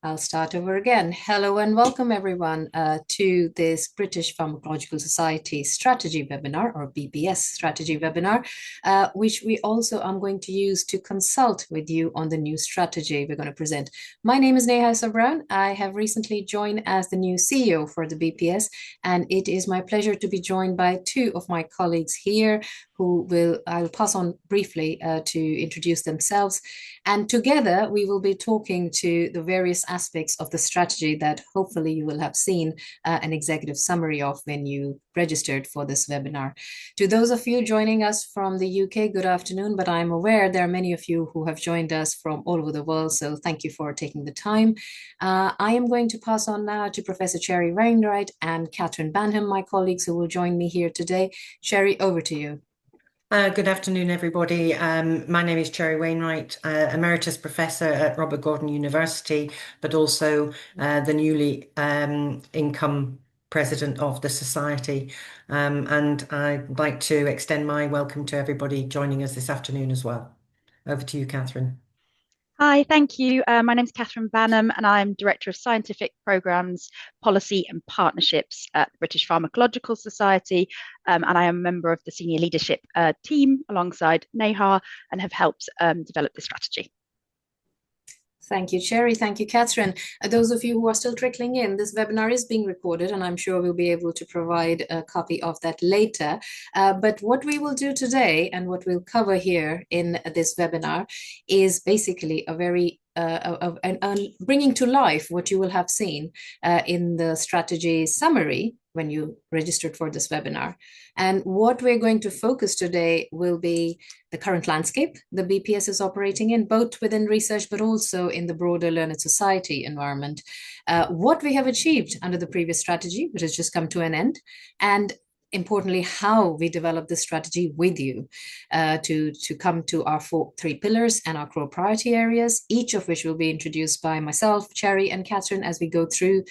I'll start over again. Hello and welcome everyone to this British Pharmacological Society strategy webinar or BPS strategy webinar, which we also I'm going to use to consult with you on the new strategy we're going to present. My name is Neha Sabran. I have recently joined as the new CEO for the BPS, and it is my pleasure to be joined by two of my colleagues here I'll pass on briefly to introduce themselves. And together we will be talking to the various aspects of the strategy that hopefully you will have seen an executive summary of when you registered for this webinar. To those of you joining us from the UK, good afternoon, but I'm aware there are many of you who have joined us from all over the world, so thank you for taking the time. I am going to pass on now to Professor Cherry Wainwright and Catherine Banham, my colleagues who will join me here today. Cherry, over to you. Good afternoon, everybody. My name is Cherry Wainwright, Emeritus Professor at Robert Gordon University, but also the newly income President of the Society. And I'd like to extend my welcome to everybody joining us this afternoon as well. Over to you, Catherine. Hi, thank you. My name is Catherine Banham, and I'm Director of Scientific Programmes, Policy and Partnerships at the British Pharmacological Society, and I am a member of the senior leadership team alongside Neha and have helped develop the strategy. Thank you, Cherry. Thank you, Catherine. Those of you who are still trickling in, this webinar is being recorded, and I'm sure we'll be able to provide a copy of that later. But what we will do today and what we'll cover here in this webinar is basically a very bringing to life what you will have seen in the strategy summary when you registered for this webinar. And what we're going to focus today will be the current landscape the BPS is operating in, both within research, but also in the broader learned society environment, what we have achieved under the previous strategy, which has just come to an end, and importantly, how we develop this strategy with you to come to our three pillars and our core priority areas, each of which will be introduced by myself, Cherry, and Catherine as we go through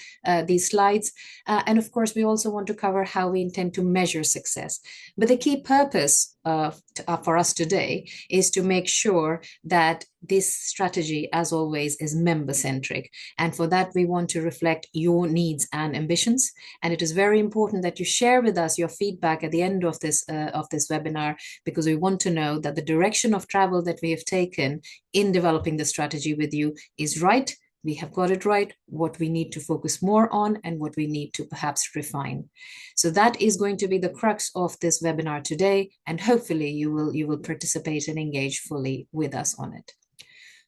these slides. And of course, we also want to cover how we intend to measure success. But the key purpose for us today is to make sure that this strategy, as always, is member-centric. And for that, we want to reflect your needs and ambitions. And it is very important that you share with us your feedback at the end of this webinar, because we want to know that the direction of travel that we have taken in developing the strategy with you is right. We have got it right, what we need to focus more on and what we need to perhaps refine. So that is going to be the crux of this webinar today, and hopefully you will participate and engage fully with us on it.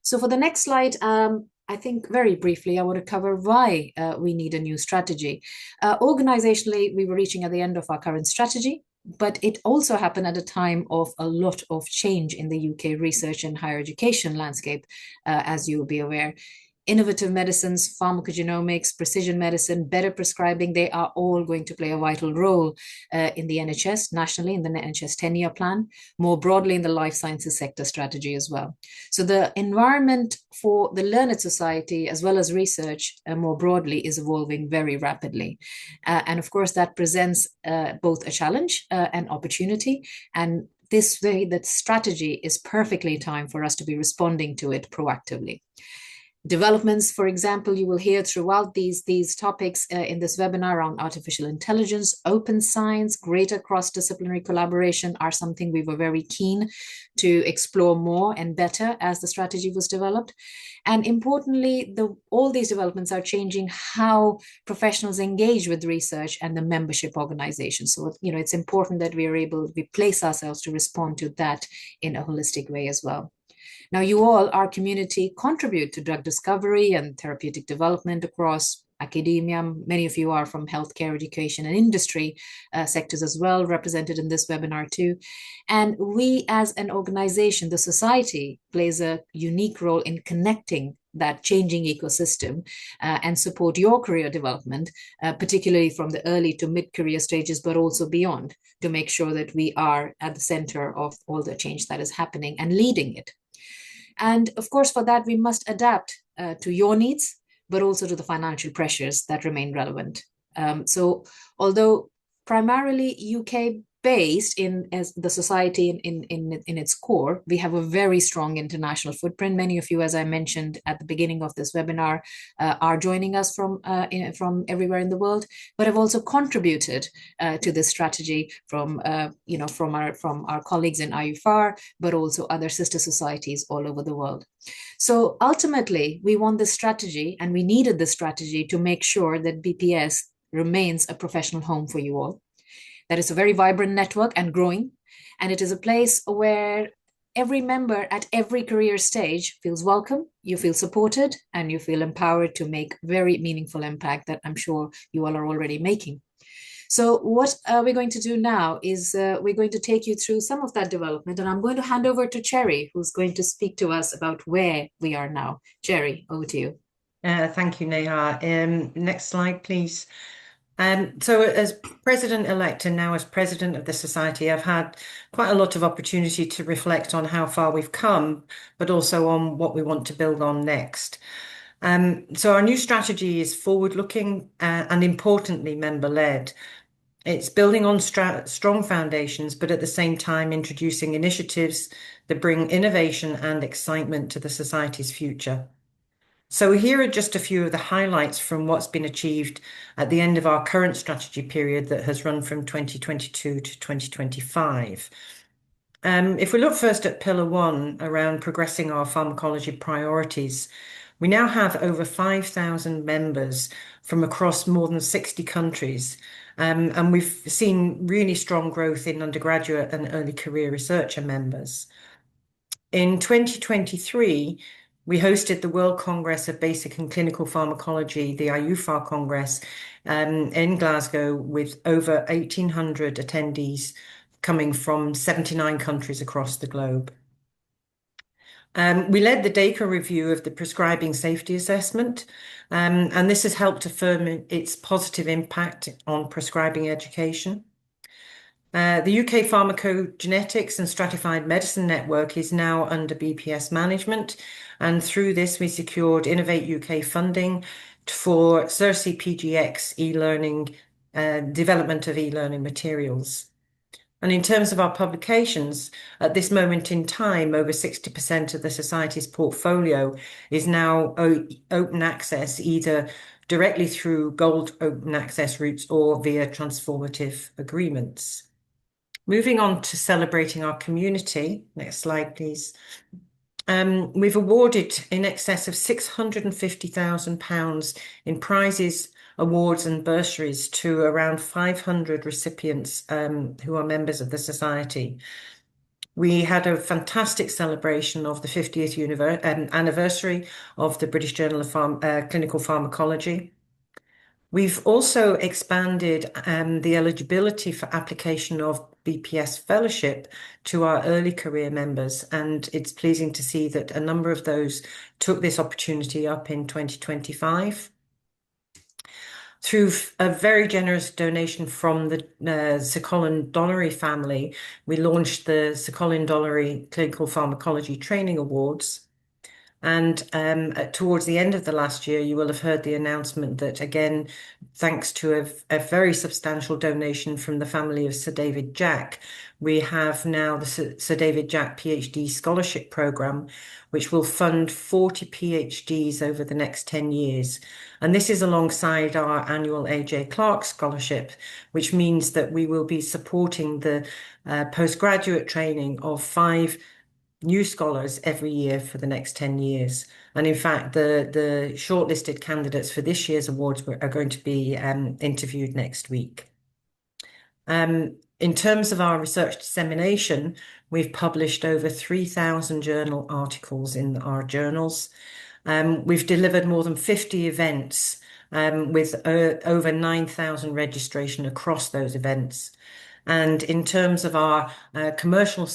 So for the next slide, I think very briefly, I want to cover why we need a new strategy. Organizationally, we were reaching at the end of our current strategy, but it also happened at a time of a lot of change in the UK research and higher education landscape, as you will be aware. Innovative medicines, pharmacogenomics, precision medicine, better prescribing, they are all going to play a vital role in the NHS, nationally in the NHS 10-year plan, more broadly in the life sciences sector strategy as well. So the environment for the learned society as well as research more broadly is evolving very rapidly. And of course, that presents both a challenge and opportunity. And this way, that strategy is perfectly timed for us to be responding to it proactively. Developments, for example, you will hear throughout these topics in this webinar around artificial intelligence, open science, greater cross-disciplinary collaboration are something we were very keen to explore more and better as the strategy was developed. And importantly, all these developments are changing how professionals engage with research and the membership organizations. So, it's important that we place ourselves to respond to that in a holistic way as well. Now, you all, our community, contribute to drug discovery and therapeutic development across academia. Many of you are from healthcare, education, and industry sectors as well, represented in this webinar too. And we as an organization, the society, plays a unique role in connecting that changing ecosystem and support your career development, particularly from the early to mid-career stages, but also beyond, to make sure that we are at the center of all the change that is happening and leading it. And of course, for that, we must adapt to your needs, but also to the financial pressures that remain relevant. So although primarily UK based in as the society in its core, we have a very strong international footprint. Many of you, as I mentioned at the beginning of this webinar, are joining us from everywhere in the world, but have also contributed to this strategy from from our colleagues in IUFAR, but also other sister societies all over the world. So ultimately, we want this strategy, and we needed this strategy to make sure that BPS remains a professional home for you all, that is a very vibrant network and growing. And it is a place where every member at every career stage feels welcome, you feel supported, and you feel empowered to make very meaningful impact that I'm sure you all are already making. So what we're going to do now is we're going to take you through some of that development, and I'm going to hand over to Cherry, who's going to speak to us about where we are now. Cherry, over to you. Thank you, Neha. Next slide, please. So as president-elect and now as president of the Society, I've had quite a lot of opportunity to reflect on how far we've come, but also on what we want to build on next. So our new strategy is forward-looking and importantly member-led. It's building on strong foundations, but at the same time introducing initiatives that bring innovation and excitement to the Society's future. So here are just a few of the highlights from what's been achieved at the end of our current strategy period that has run from 2022 to 2025. If we look first at Pillar 1 around progressing our pharmacology priorities, we now have over 5,000 members from across more than 60 countries, and we've seen really strong growth in undergraduate and early career researcher members. In 2023, we hosted the World Congress of Basic and Clinical Pharmacology, the IUFAR Congress, in Glasgow, with over 1,800 attendees coming from 79 countries across the globe. We led the DACA review of the prescribing safety assessment, and this has helped affirm its positive impact on prescribing education. The UK Pharmacogenetics and Stratified Medicine Network is now under BPS management, and through this we secured Innovate UK funding for CERSI PGX e-learning, development of e-learning materials. And in terms of our publications, at this moment in time, over 60% of the Society's portfolio is now open access, either directly through gold open access routes or via transformative agreements. Moving on to celebrating our community. Next slide, please. We've awarded in excess of £650,000 in prizes, awards and bursaries to around 500 recipients who are members of the Society. We had a fantastic celebration of the 50th anniversary of the British Journal of Clinical Pharmacology. We've also expanded the eligibility for application of BPS fellowship to our early career members, and it's pleasing to see that a number of those took this opportunity up in 2025. Through a very generous donation from the Sir Colin Donnery family, we launched the Sir Colin Donnery Clinical Pharmacology Training Awards. And towards the end of the last year, you will have heard the announcement that, again, thanks to a very substantial donation from the family of Sir David Jack, we have now the Sir David Jack PhD Scholarship Programme, which will fund 40 PhDs over the next 10 years. And this is alongside our annual AJ Clark Scholarship, which means that we will be supporting the postgraduate training of 5 new scholars every year for the next 10 years. And in fact, the shortlisted candidates for this year's awards are going to be interviewed next week. In terms of our research dissemination, we've published over 3,000 journal articles in our journals. We've delivered more than 50 events with over 9,000 registration across those events. And in terms of our commercial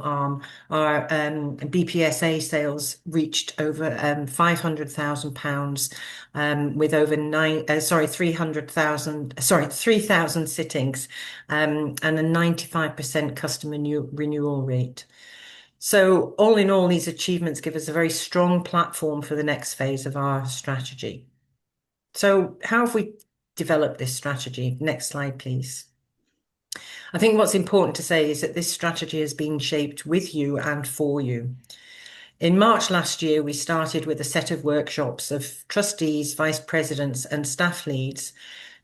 arm, our BPSA sales reached over £500,000 with over 3,000 sittings and a 95% customer renewal rate. So all in all, these achievements give us a very strong platform for the next phase of our strategy. So how have we developed this strategy? Next slide, please. I think what's important to say is that this strategy has been shaped with you and for you. In March last year, we started with a set of workshops of trustees, vice presidents, and staff leads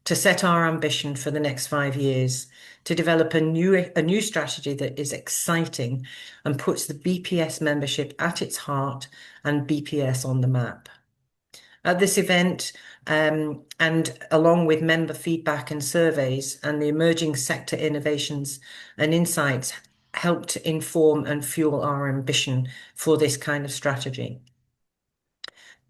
to set our ambition for the next 5 years, to develop a new strategy that is exciting and puts the BPS membership at its heart and BPS on the map. At this event, and along with member feedback and surveys and the emerging sector innovations and insights, helped to inform and fuel our ambition for this kind of strategy.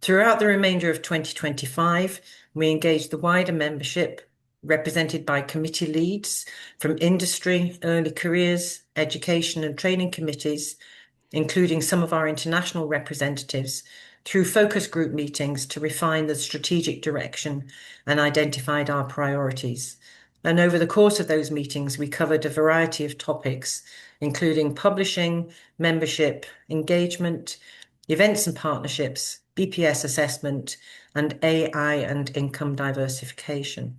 Throughout the remainder of 2025, we engaged the wider membership, represented by committee leads from industry, early careers, education and training committees, including some of our international representatives, through focus group meetings to refine the strategic direction and identified our priorities. And over the course of those meetings, we covered a variety of topics, including publishing, membership, engagement, events and partnerships, BPS assessment, and AI and income diversification.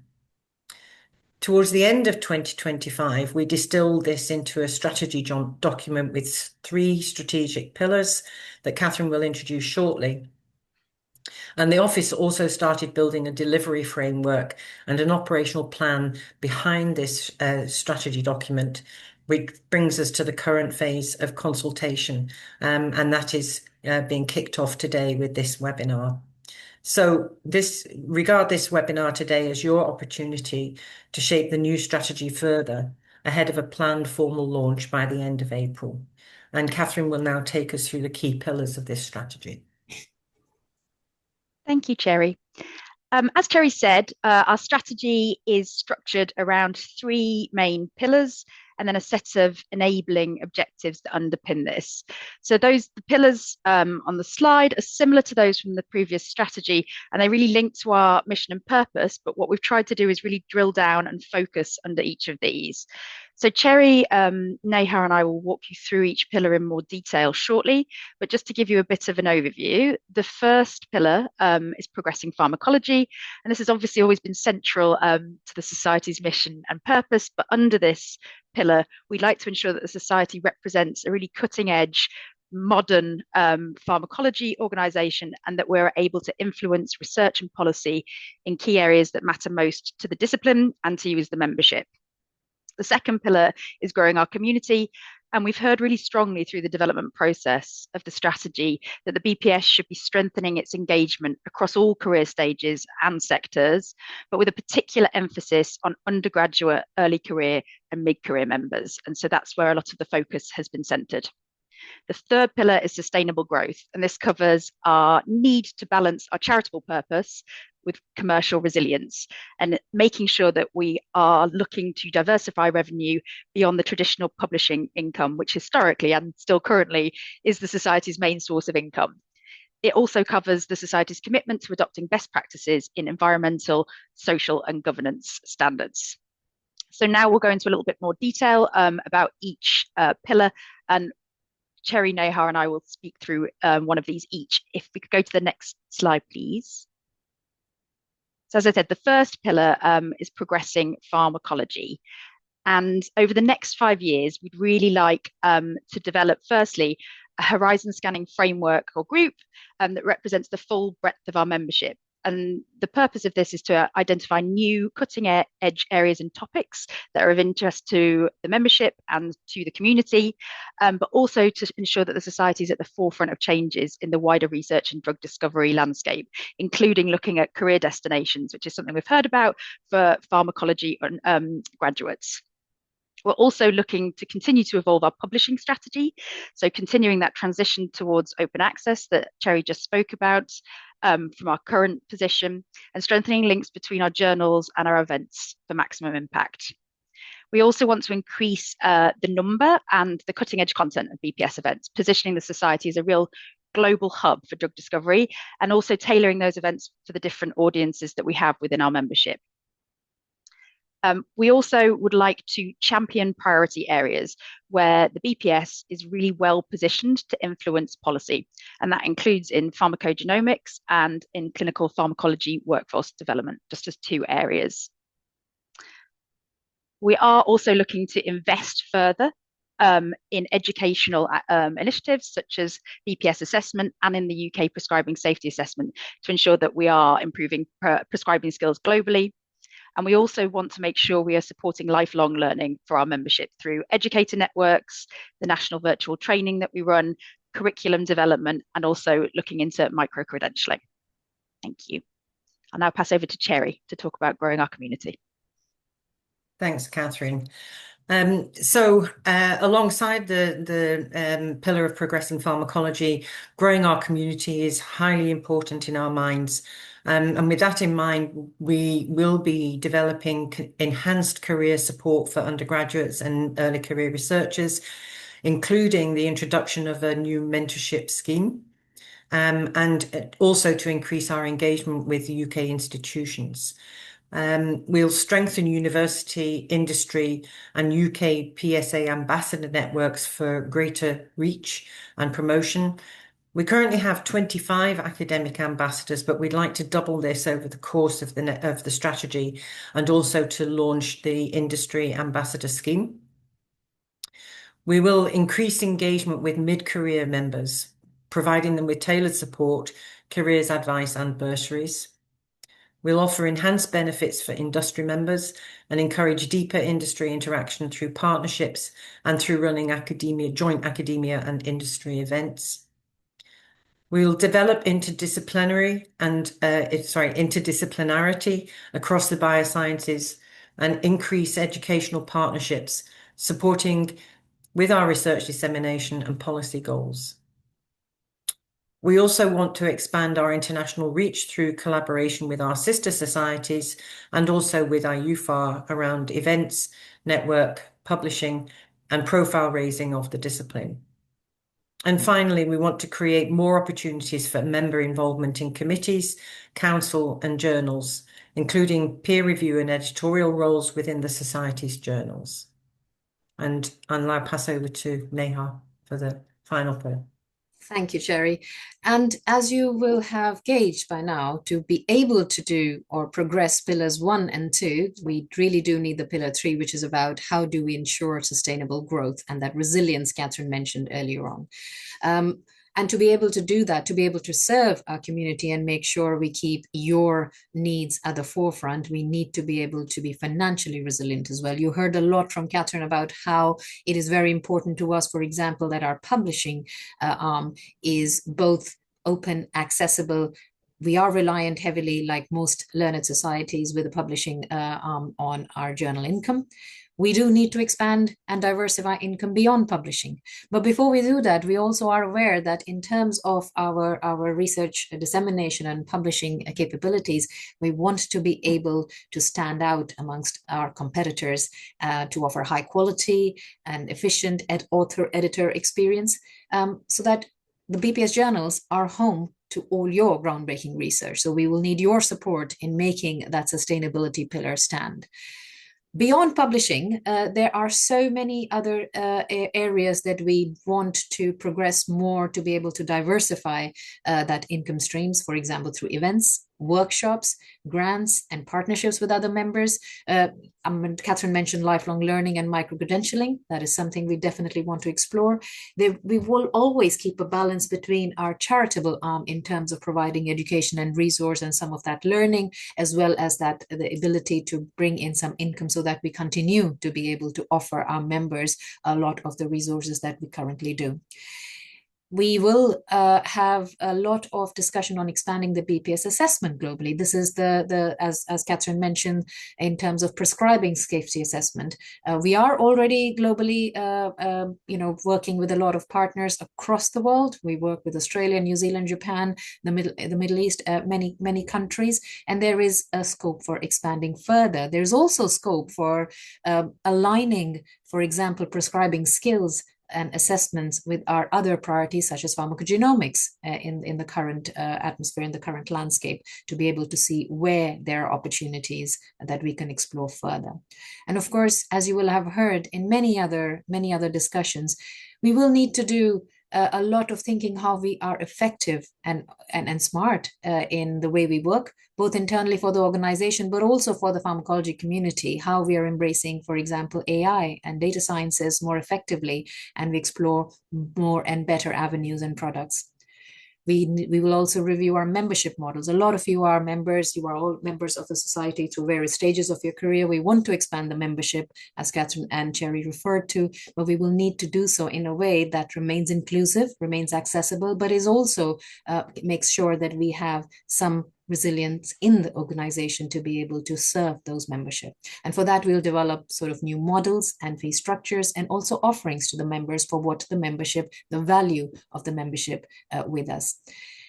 Towards the end of 2025, we distilled this into a strategy document with 3 strategic pillars that Catherine will introduce shortly. And the office also started building a delivery framework and an operational plan behind this strategy document, which brings us to the current phase of consultation, and that is being kicked off today with this webinar. So regard this webinar today as your opportunity to shape the new strategy further ahead of a planned formal launch by the end of April. And Catherine will now take us through the key pillars of this strategy. Thank you, Cherry. As Cherry said, our strategy is structured around 3 main pillars and then a set of enabling objectives that underpin this. So the pillars on the slide are similar to those from the previous strategy, and they really link to our mission and purpose, but what we've tried to do is really drill down and focus under each of these. So Cherry, Neha and I will walk you through each pillar in more detail shortly, but just to give you a bit of an overview, the first pillar is progressing pharmacology, and this has obviously always been central to the Society's mission and purpose, but under this pillar, we'd like to ensure that the Society represents a really cutting edge, modern pharmacology organisation, and that we're able to influence research and policy in key areas that matter most to the discipline and to you as the membership. The second pillar is growing our community, and we've heard really strongly through the development process of the strategy that the BPS should be strengthening its engagement across all career stages and sectors, but with a particular emphasis on undergraduate, early career and mid-career members. And so that's where a lot of the focus has been centred. The third pillar is sustainable growth, and this covers our need to balance our charitable purpose with commercial resilience and making sure that we are looking to diversify revenue beyond the traditional publishing income, which historically and still currently is the Society's main source of income. It also covers the Society's commitment to adopting best practices in environmental, social and governance standards. So now we'll go into a little bit more detail about each pillar, and Cherry, Neha and I will speak through one of these each. If we could go to the next slide, please. So as I said, the first pillar is progressing pharmacology. And over the next 5 years, we'd really like to develop, firstly, a horizon scanning framework or group that represents the full breadth of our membership. And the purpose of this is to identify new cutting edge areas and topics that are of interest to the membership and to the community, but also to ensure that the Society is at the forefront of changes in the wider research and drug discovery landscape, including looking at career destinations, which is something we've heard about for pharmacology graduates. We're also looking to continue to evolve our publishing strategy, so continuing that transition towards open access that Cherry just spoke about from our current position, and strengthening links between our journals and our events for maximum impact. We also want to increase the number and the cutting edge content of BPS events, positioning the Society as a real global hub for drug discovery, and also tailoring those events for the different audiences that we have within our membership. We also would like to champion priority areas where the BPS is really well positioned to influence policy, and that includes in pharmacogenomics and in clinical pharmacology workforce development, just as 2 areas. We are also looking to invest further in educational initiatives such as BPS assessment and in the UK prescribing safety assessment to ensure that we are improving prescribing skills globally. And we also want to make sure we are supporting lifelong learning for our membership through educator networks, the national virtual training that we run, curriculum development, and also looking into micro-credentialing. Thank you. I'll now pass over to Cherry to talk about growing our community. Thanks, Catherine. Alongside the pillar of progressing pharmacology, growing our community is highly important in our minds. And with that in mind, we will be developing enhanced career support for undergraduates and early career researchers, including the introduction of a new mentorship scheme, and also to increase our engagement with UK institutions. We'll strengthen university, industry, and UK PSA ambassador networks for greater reach and promotion. We currently have 25 academic ambassadors, but we'd like to double this over the course of the strategy, and also to launch the industry ambassador scheme. We will increase engagement with mid-career members, providing them with tailored support, careers advice, and bursaries. We'll offer enhanced benefits for industry members and encourage deeper industry interaction through partnerships and through running joint academia and industry events. We'll develop interdisciplinarity across the biosciences and increase educational partnerships, supporting with our research dissemination and policy goals. We also want to expand our international reach through collaboration with our sister societies and also with our UFAR around events, network, publishing, and profile raising of the discipline. And finally, we want to create more opportunities for member involvement in committees, council, and journals, including peer review and editorial roles within the Society's journals. And I'll now pass over to Neha for the final pillar. Thank you, Cherry. And as you will have gauged by now, to be able to do or progress pillars 1 and 2, we really do need the pillar 3, which is about how do we ensure sustainable growth and that resilience Catherine mentioned earlier on. And to be able to do that, to be able to serve our community and make sure we keep your needs at the forefront, we need to be able to be financially resilient as well. You heard a lot from Catherine about how it is very important to us, for example, that our publishing arm is both open, accessible. We are reliant heavily, like most learned societies, with the publishing arm on our journal income. We do need to expand and diversify income beyond publishing. But before we do that, we also are aware that in terms of our research dissemination and publishing capabilities, we want to be able to stand out amongst our competitors to offer high quality and efficient author-editor experience so that the BPS journals are home to all your groundbreaking research. So we will need your support in making that sustainability pillar stand. Beyond publishing, there are so many other areas that we want to progress more to be able to diversify that income streams, for example, through events, workshops, grants, and partnerships with other members. Catherine mentioned lifelong learning and micro-credentialing. That is something we definitely want to explore. We will always keep a balance between our charitable arm in terms of providing education and resource and some of that learning, as well as the ability to bring in some income so that we continue to be able to offer our members a lot of the resources that we currently do. We will have a lot of discussion on expanding the BPS assessment globally. This is as Catherine mentioned, in terms of prescribing safety assessment. We are already globally, working with a lot of partners across the world. We work with Australia, New Zealand, Japan, the Middle East, many countries, and there is a scope for expanding further. There's also scope for aligning, for example, prescribing skills and assessments with our other priorities, such as pharmacogenomics in the current atmosphere, in the current landscape, to be able to see where there are opportunities that we can explore further. And of course, as you will have heard in many other discussions, we will need to do a lot of thinking how we are effective and smart in the way we work, both internally for the organization, but also for the pharmacology community, how we are embracing, for example, AI and data sciences more effectively, and we explore more and better avenues and products. We will also review our membership models. A lot of you are members, you are all members of the society through various stages of your career. We want to expand the membership, as Catherine and Cherry referred to, but we will need to do so in a way that remains inclusive, remains accessible, but is also makes sure that we have some resilience in the organization to be able to serve those membership. And for that, we'll develop sort of new models and fee structures, and also offerings to the members for what the membership, the value of the membership with us.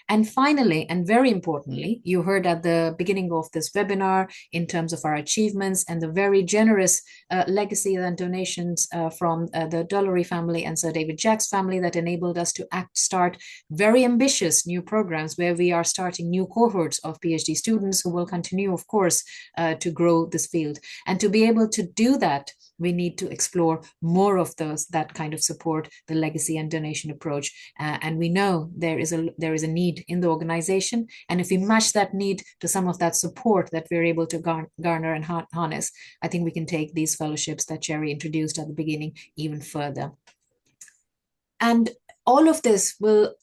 And finally, and very importantly, you heard at the beginning of this webinar in terms of our achievements and the very generous legacy and donations from the Dollery family and Sir David Jack's family that enabled us to start very ambitious new programs where we are starting new cohorts of PhD students who will continue, of course, to grow this field. And to be able to do that, we need to explore more of that kind of support, the legacy and donation approach. And we know there is a need in the organization. And if we match that need to some of that support that we're able to garner and harness, I think we can take these fellowships that Cherry introduced at the beginning even further. And all of this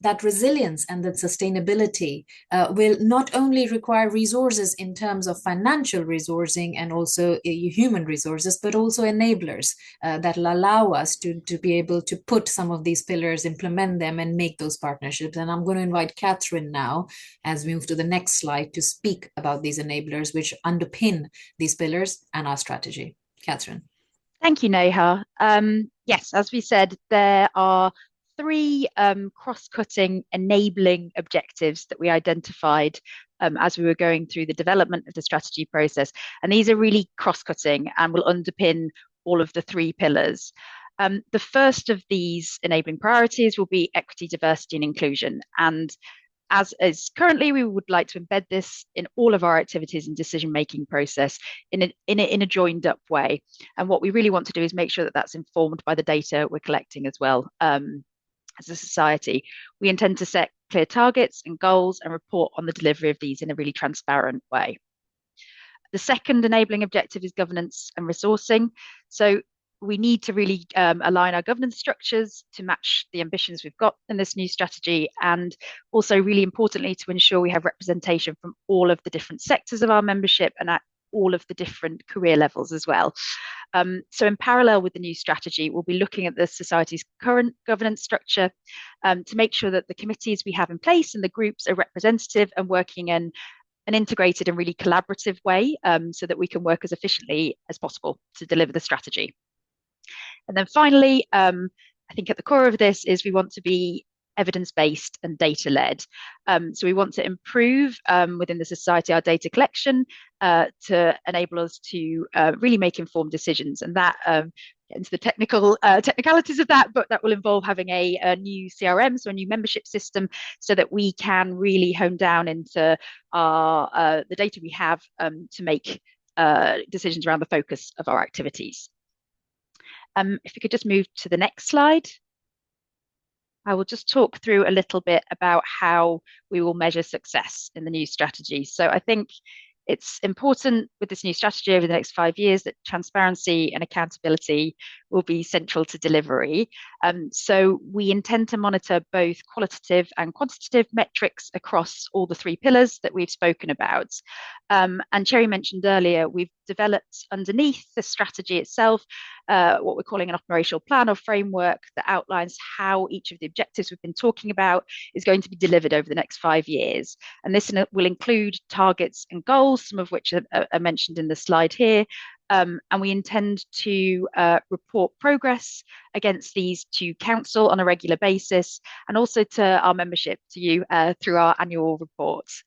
that resilience and that sustainability will not only require resources in terms of financial resourcing and also human resources, but also enablers that will allow us to be able to put some of these pillars, implement them, and make those partnerships. And I'm going to invite Catherine now, as we move to the next slide, to speak about these enablers which underpin these pillars and our strategy. Catherine. Thank you, Neha. Yes, as we said, there are three cross-cutting enabling objectives that we identified as we were going through the development of the strategy process. And these are really cross-cutting and will underpin all of the three pillars. The first of these enabling priorities will be equity, diversity, and inclusion. And as is currently, we would like to embed this in all of our activities and decision-making process in a joined up way. And what we really want to do is make sure that that's informed by the data we're collecting as well. As a society, we intend to set clear targets and goals and report on the delivery of these in a really transparent way. The second enabling objective is governance and resourcing. So we need to really align our governance structures to match the ambitions we've got in this new strategy, and also really importantly to ensure we have representation from all of the different sectors of our membership and at all of the different career levels as well. So in parallel with the new strategy, we'll be looking at the society's current governance structure to make sure that the committees we have in place and the groups are representative and working in an integrated and really collaborative way so that we can work as efficiently as possible to deliver the strategy. And then finally, I think at the core of this is we want to be evidence-based and data-led. So we want to improve within the society our data collection to enable us to really make informed decisions. And that get into the technicalities of that, but that will involve having a new CRM, so a new membership system, so that we can really hone down into the data we have to make decisions around the focus of our activities. If we could just move to the next slide. I will just talk through a little bit about how we will measure success in the new strategy. So I think it's important with this new strategy over the next 5 years that transparency and accountability will be central to delivery. So we intend to monitor both qualitative and quantitative metrics across all the three pillars that we've spoken about. And Cherry mentioned earlier, we've developed underneath the strategy itself what we're calling an operational plan or framework that outlines how each of the objectives we've been talking about is going to be delivered over the next 5 years. And this will include targets and goals, some of which are mentioned in the slide here. And we intend to report progress against these to Council on a regular basis, and also to our membership, to you, through our annual reports.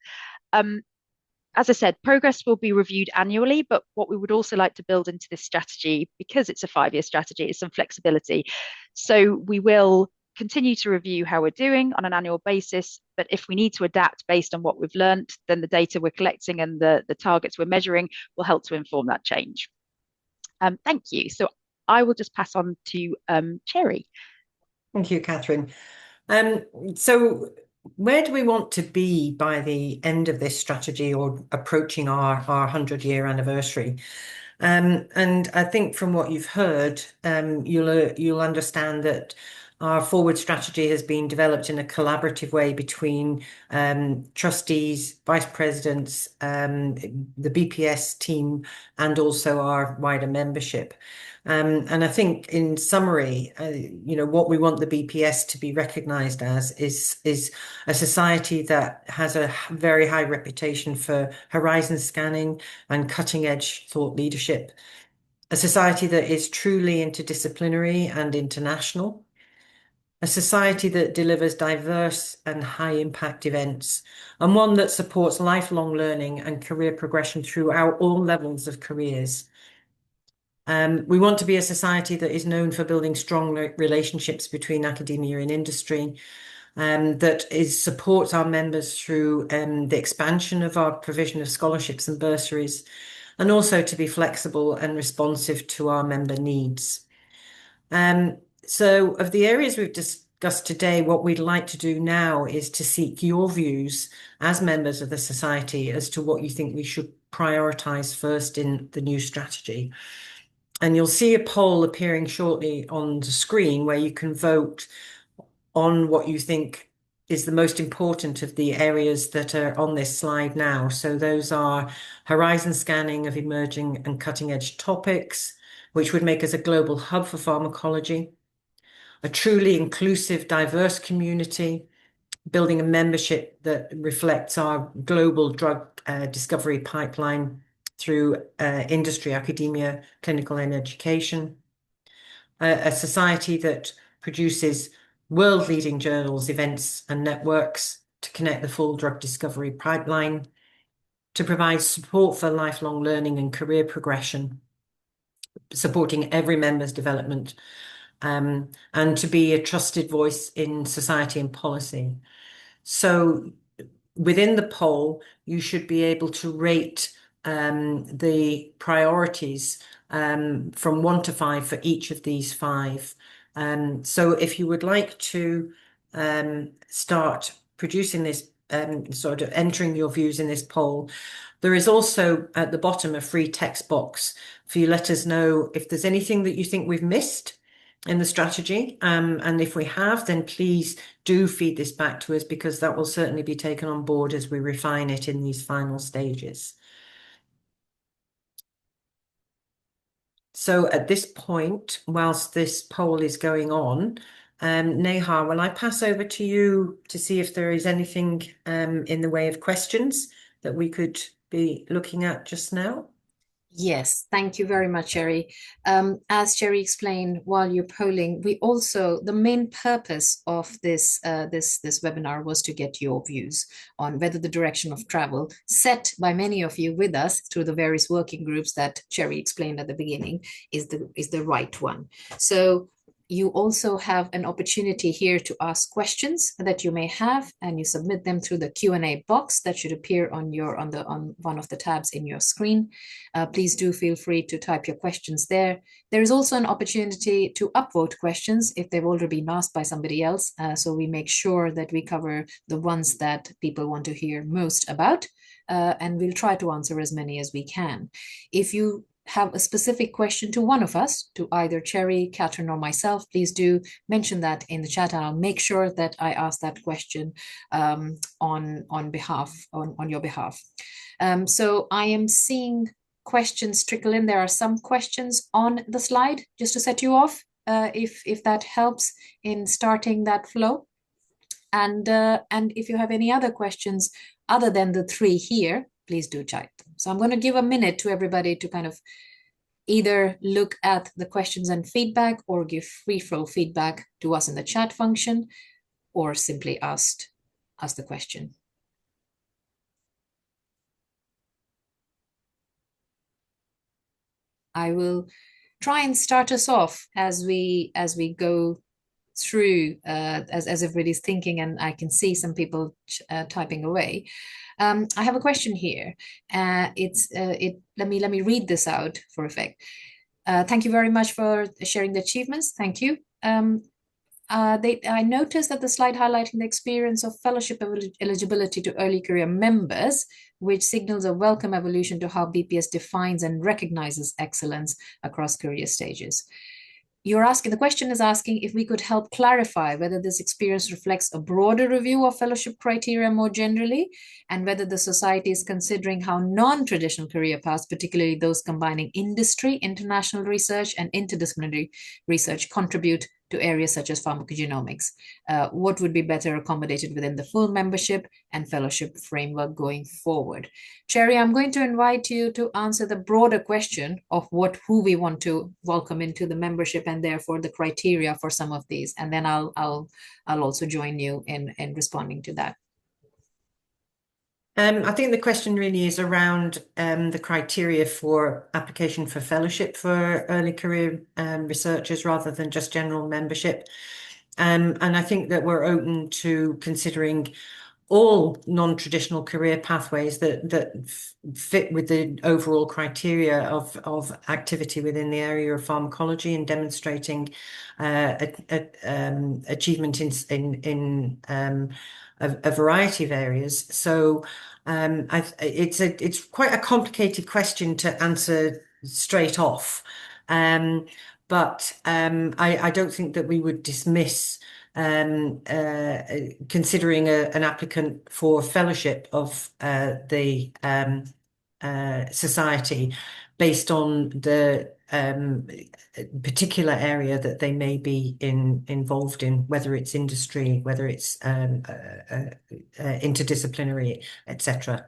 As I said, progress will be reviewed annually, but what we would also like to build into this strategy, because it's a 5-year strategy, is some flexibility. So we will continue to review how we're doing on an annual basis, but if we need to adapt based on what we've learned, then the data we're collecting and the targets we're measuring will help to inform that change. Thank you. So I will just pass on to Cherry. Thank you, Catherine. So where do we want to be by the end of this strategy or approaching our 100-year anniversary? And I think from what you've heard, you'll understand that our forward strategy has been developed in a collaborative way between trustees, vice presidents, the BPS team, and also our wider membership. And I think, in summary, what we want the BPS to be recognised as is a society that has a very high reputation for horizon scanning and cutting-edge thought leadership, a society that is truly interdisciplinary and international, a society that delivers diverse and high-impact events, and one that supports lifelong learning and career progression throughout all levels of careers. We want to be a society that is known for building strong relationships between academia and industry, that supports our members through the expansion of our provision of scholarships and bursaries, and also to be flexible and responsive to our member needs. So of the areas we've discussed today, what we'd like to do now is to seek your views as members of the society as to what you think we should prioritise first in the new strategy. And you'll see a poll appearing shortly on the screen where you can vote on what you think is the most important of the areas that are on this slide now. So those are horizon scanning of emerging and cutting edge topics, which would make us a global hub for pharmacology, a truly inclusive, diverse community, building a membership that reflects our global drug discovery pipeline through industry, academia, clinical and education, a society that produces world-leading journals, events, and networks to connect the full drug discovery pipeline, to provide support for lifelong learning and career progression, supporting every member's development, and to be a trusted voice in society and policy. So within the poll, you should be able to rate the priorities from 1 to 5 for each of these 5. So if you would like to start producing this, sort of entering your views in this poll, there is also at the bottom a free text box for you to let us know if there's anything that you think we've missed in the strategy. And if we have, then please do feed this back to us, because that will certainly be taken on board as we refine it in these final stages. So at this point, whilst this poll is going on, Neha, will I pass over to you to see if there is anything in the way of questions that we could be looking at just now? Yes, thank you very much, Sherry. As Sherry explained while you're polling, the main purpose of this webinar was to get your views on whether the direction of travel set by many of you with us through the various working groups that Sherry explained at the beginning is the right one. So you also have an opportunity here to ask questions that you may have, and you submit them through the Q&A box that should appear on one of the tabs in your screen. Please do feel free to type your questions there. There is also an opportunity to upvote questions if they've already been asked by somebody else, so we make sure that we cover the ones that people want to hear most about, and we'll try to answer as many as we can. If you have a specific question to one of us, to either Cherry, Catherine, or myself, please do mention that in the chat, and I'll make sure that I ask that question on your behalf. So I am seeing questions trickle in. There are some questions on the slide, just to set you off, if that helps in starting that flow. And if you have any other questions other than the 3 here, please do type them. So I'm going to give a minute to everybody to kind of either look at the questions and feedback, or give free-flow feedback to us in the chat function, or simply ask the question. I will try and start us off as we go through, as everybody's thinking, and I can see some people typing away. I have a question here. Let me read this out for effect. Thank you very much for sharing the achievements. Thank you. I noticed that the slide highlighting the experience of fellowship eligibility to early career members, which signals a welcome evolution to how BPS defines and recognizes excellence across career stages. The question is asking if we could help clarify whether this experience reflects a broader review of fellowship criteria more generally, and whether the society is considering how non-traditional career paths, particularly those combining industry, international research, and interdisciplinary research, contribute to areas such as pharmacogenomics. What would be better accommodated within the full membership and fellowship framework going forward? Cherry, I'm going to invite you to answer the broader question of who we want to welcome into the membership, and therefore the criteria for some of these, and then I'll also join you in responding to that. I think the question really is around the criteria for application for fellowship for early career researchers rather than just general membership. And I think that we're open to considering all non-traditional career pathways that fit with the overall criteria of activity within the area of pharmacology and demonstrating achievement in a variety of areas. So it's quite a complicated question to answer straight off. But I don't think that we would dismiss considering an applicant for fellowship of the society based on the particular area that they may be involved in, whether it's industry, whether it's interdisciplinary, etc.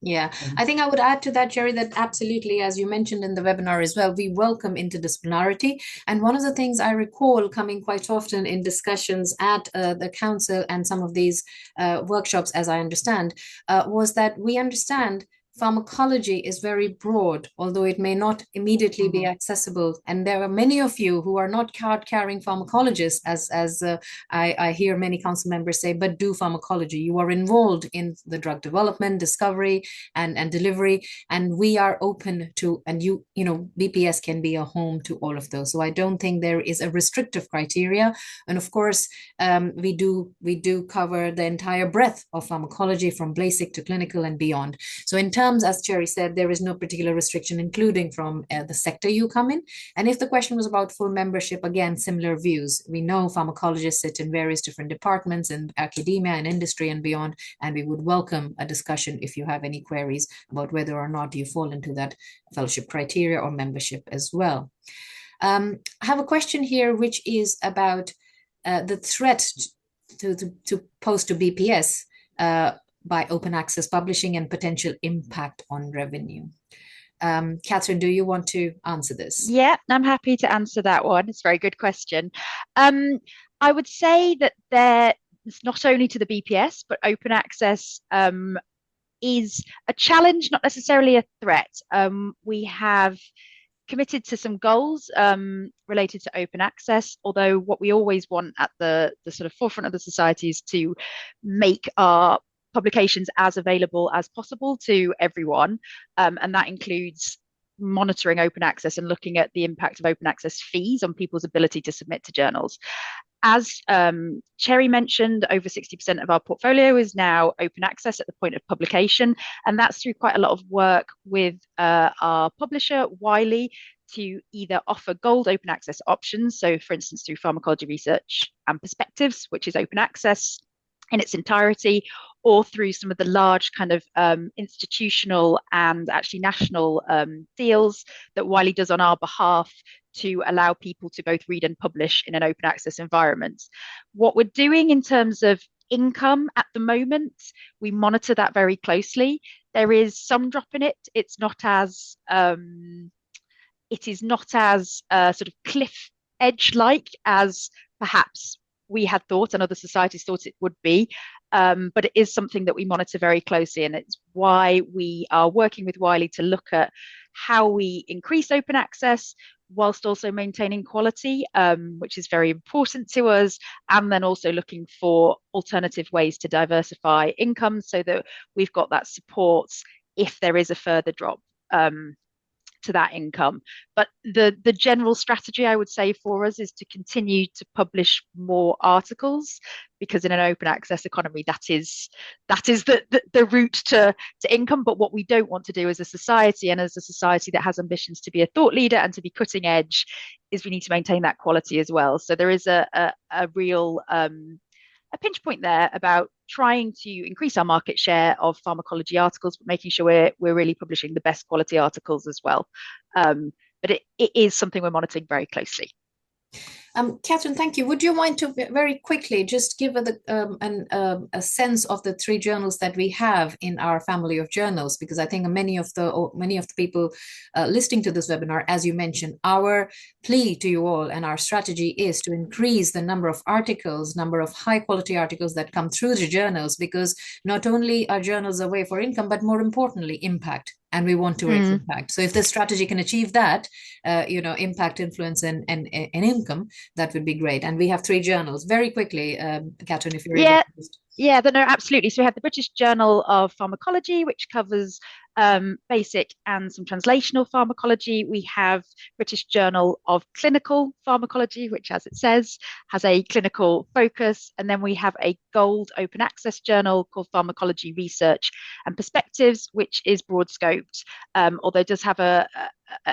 Yeah, I think I would add to that, Jerry, that absolutely, as you mentioned in the webinar as well, we welcome interdisciplinarity. And one of the things I recall coming quite often in discussions at the council and some of these workshops, as I understand, was that we understand pharmacology is very broad, although it may not immediately be accessible. And there are many of you who are not card-carrying pharmacologists, as I hear many council members say, but do pharmacology. You are involved in the drug development, discovery, and delivery, and we are open to, and BPS can be a home to all of those. So I don't think there is a restrictive criteria. And of course, we do cover the entire breadth of pharmacology from basic to clinical and beyond. So in terms, as Cherry said, there is no particular restriction, including from the sector you come in. And if the question was about full membership, again, similar views. We know pharmacologists sit in various different departments in academia and industry and beyond, and we would welcome a discussion if you have any queries about whether or not you fall into that fellowship criteria or membership as well. I have a question here, which is about the threat to post to BPS by open access publishing and potential impact on revenue. Catherine, do you want to answer this? Yeah, I'm happy to answer that one. It's a very good question. I would say that it's not only to the BPS, but open access is a challenge, not necessarily a threat. We have committed to some goals related to open access, although what we always want at the sort of forefront of the society is to make our publications as available as possible to everyone. And that includes monitoring open access and looking at the impact of open access fees on people's ability to submit to journals. As Cherry mentioned, over 60% of our portfolio is now open access at the point of publication, and that's through quite a lot of work with our publisher, Wiley, to either offer gold open access options, so for instance through Pharmacology Research and Perspectives, which is open access in its entirety, or through some of the large kind of institutional and actually national deals that Wiley does on our behalf to allow people to both read and publish in an open access environment. What we're doing in terms of income at the moment, we monitor that very closely. There is some drop in it. It is not as sort of cliff edge like as perhaps we had thought and other societies thought it would be. But it is something that we monitor very closely, and it's why we are working with Wiley to look at how we increase open access whilst also maintaining quality, which is very important to us, and then also looking for alternative ways to diversify income so that we've got that support if there is a further drop. to that income. But the general strategy, I would say, for us is to continue to publish more articles, because in an open access economy, that is the route to income. But what we don't want to do as a society, and as a society that has ambitions to be a thought leader and to be cutting edge, is we need to maintain that quality as well. So there is a real a pinch point there about trying to increase our market share of pharmacology articles, but making sure we're really publishing the best quality articles as well. But it is something we're monitoring very closely. Catherine, thank you. Would you mind to very quickly just give a sense of the three journals that we have in our family of journals? Because I think many of the people listening to this webinar, as you mentioned, our plea to you all and our strategy is to increase the number of articles, number of high quality articles that come through the journals, because not only are journals a way for income, but more importantly, impact. And we want to raise impact. So if this strategy can achieve that, impact, influence, and income, that would be great. And we have three journals. Very quickly, Catherine, if you're able to just... Yeah, no, absolutely. So we have the British Journal of Pharmacology, which covers basic and some translational pharmacology. We have British Journal of Clinical Pharmacology, which, as it says, has a clinical focus. And then we have a gold open access journal called Pharmacology Research and Perspectives, which is broad scoped, although it does have an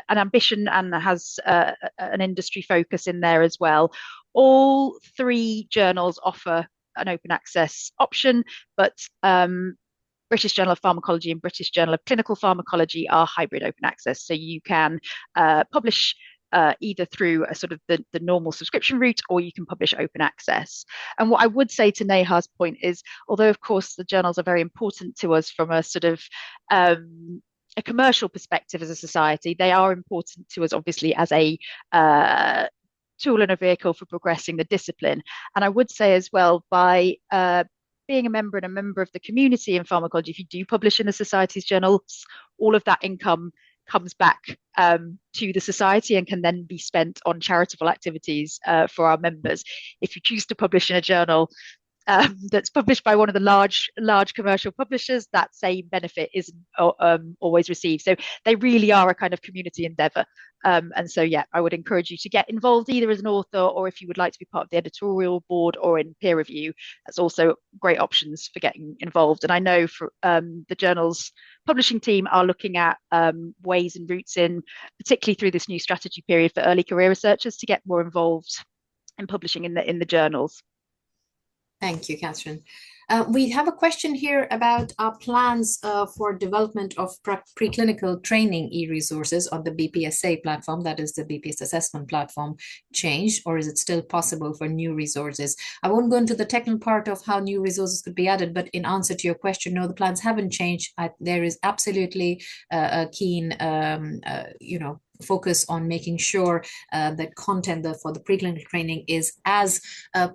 ambition and has an industry focus in there as well. All three journals offer an open access option, but British Journal of Pharmacology and British Journal of Clinical Pharmacology are hybrid open access. So you can publish either through a sort of the normal subscription route, or you can publish open access. And what I would say to Neha's point is, although of course the journals are very important to us from a sort of a commercial perspective as a society, they are important to us obviously as a tool and a vehicle for progressing the discipline. And I would say as well, by being a member and a member of the community in pharmacology, if you do publish in the society's journals, all of that income comes back to the society and can then be spent on charitable activities for our members. If you choose to publish in a journal that's published by one of the large commercial publishers, that same benefit isn't always received. So they really are a kind of community endeavor. And so, yeah, I would encourage you to get involved either as an author, or if you would like to be part of the editorial board or in peer review, that's also great options for getting involved. And I know for the journal's publishing team are looking at ways and routes in, particularly through this new strategy period, for early career researchers to get more involved in publishing in the journals. Thank you, Catherine. We have a question here about our plans for development of preclinical training e-resources on the BPSA platform, that is the BPS assessment platform, changed, or is it still possible for new resources? I won't go into the technical part of how new resources could be added, but in answer to your question, no, the plans haven't changed. There is absolutely a keen, focus on making sure that content for the preclinical training is as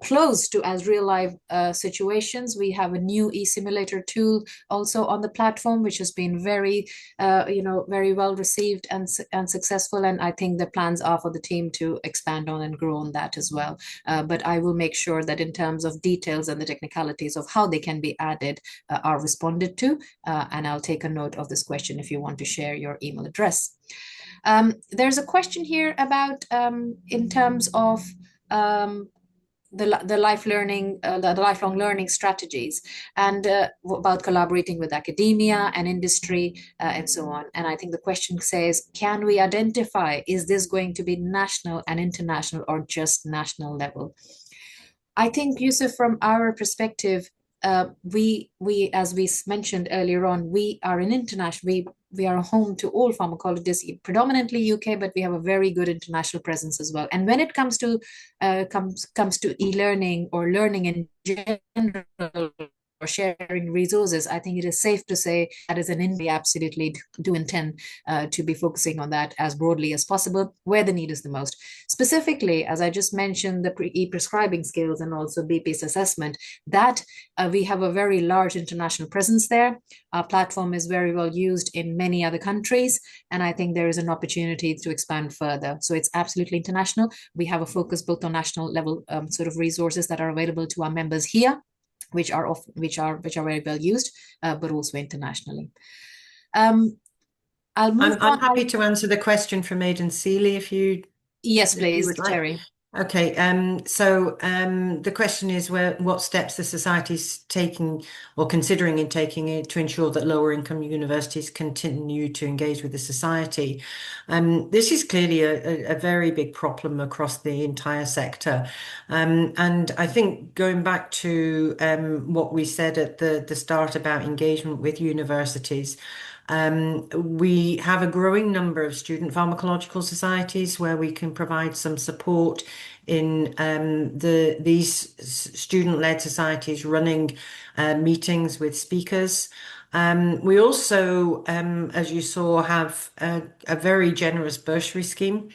close to as real life situations. We have a new e-simulator tool also on the platform, which has been very well received and successful. And I think the plans are for the team to expand on and grow on that as well. But I will make sure that in terms of details and the technicalities of how they can be added are responded to. And I'll take a note of this question if you want to share your email address. There's a question here about in terms of the lifelong learning strategies, and about collaborating with academia and industry and so on. And I think the question says, can we identify, is this going to be national and international or just national level? I think, Yusuf, from our perspective, we as we mentioned earlier on, we are an international, we are home to all pharmacologists, predominantly UK, but we have a very good international presence as well. And when it comes to e-learning or learning in general, or sharing resources, I think it is safe to say that as an India, absolutely do intend to be focusing on that as broadly as possible, where the need is the most. Specifically, as I just mentioned, the e-prescribing skills and also BPS assessment, that we have a very large international presence there. Our platform is very well used in many other countries, and I think there is an opportunity to expand further. So it's absolutely international. We have a focus both on national level sort of resources that are available to our members here, which are very well used, but also internationally. I'll move I'm on. happy to answer the question from Aidan Seeley if you Yes, if you please, would like. Cherry. Okay, the question is what steps the society's taking or considering in taking it to ensure that lower income universities continue to engage with the society. This is clearly a very big problem across the entire sector. And I think going back to what we said at the start about engagement with universities, we have a growing number of student pharmacological societies where we can provide some support in these student-led societies running meetings with speakers. We also, as you saw, have a very generous bursary scheme,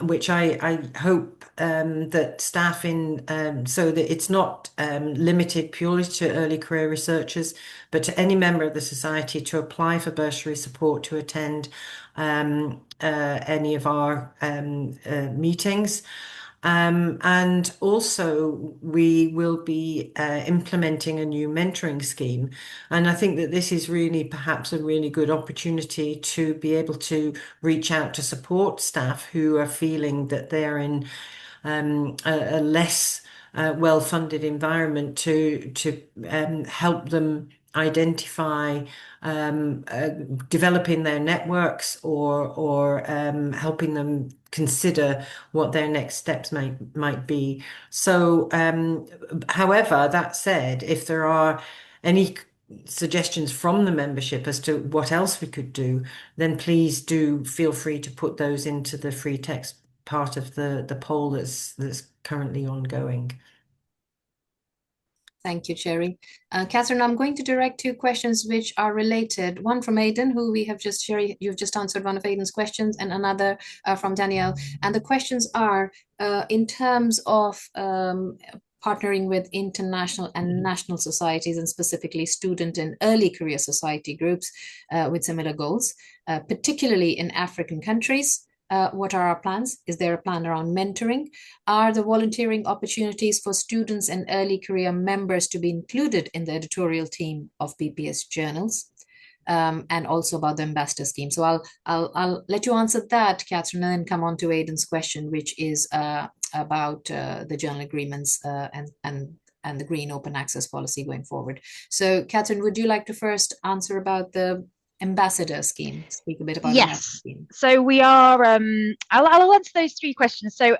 which I hope that staff so that it's not limited purely to early career researchers, but to any member of the society to apply for bursary support to attend any of our meetings. And also, we will be implementing a new mentoring scheme. And I think that this is really perhaps a really good opportunity to be able to reach out to support staff who are feeling that they're in a less well-funded environment to help them identify developing their networks or helping them consider what their next steps might be. So, however, that said, if there are any suggestions from the membership as to what else we could do, then please do feel free to put those into the free text part of the poll that's currently ongoing. Thank you, Cherry. Catherine, I'm going to direct two questions which are related. One from Aidan, who we have just, Cherry, you've just answered one of Aidan's questions, and another from Danielle. And the questions are in terms of partnering with international and national societies, and specifically student and early career society groups with similar goals, particularly in African countries. What are our plans? Is there a plan around mentoring? Are the volunteering opportunities for students and early career members to be included in the editorial team of PPS journals? And also about the ambassador scheme. So I'll let you answer that, Catherine, and then come on to Aidan's question, which is about the journal agreements and the green open access policy going forward. So, Catherine, would you like to first answer about the ambassador scheme? Speak a bit about ambassador Yes. scheme. So we are, I'll answer those three questions. So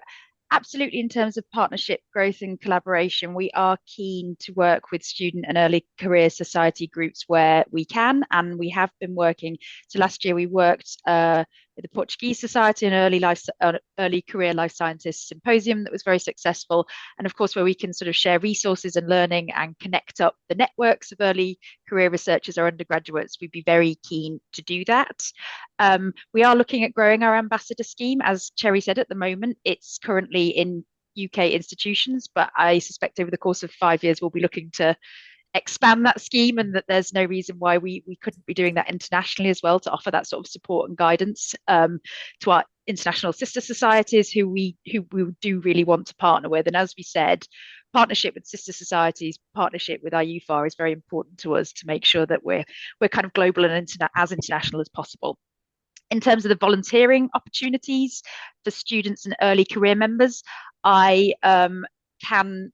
absolutely, in terms of partnership, growth, and collaboration, we are keen to work with student and early career society groups where we can, and we have been working. So last year we worked with the Portuguese Society, an early career life scientist symposium that was very successful, and of course where we can sort of share resources and learning and connect up the networks of early career researchers or undergraduates. We'd be very keen to do that. We are looking at growing our ambassador scheme. As Cherry said, at the moment, it's currently in UK institutions, but I suspect over the course of 5 years, we'll be looking to expand that scheme, and that there's no reason why we couldn't be doing that internationally as well, to offer that sort of support and guidance to our international sister societies who we do really want to partner with. And as we said, partnership with sister societies, partnership with IUFAR is very important to us to make sure that we're kind of global and as international as possible. In terms of the volunteering opportunities for students and early career members, I can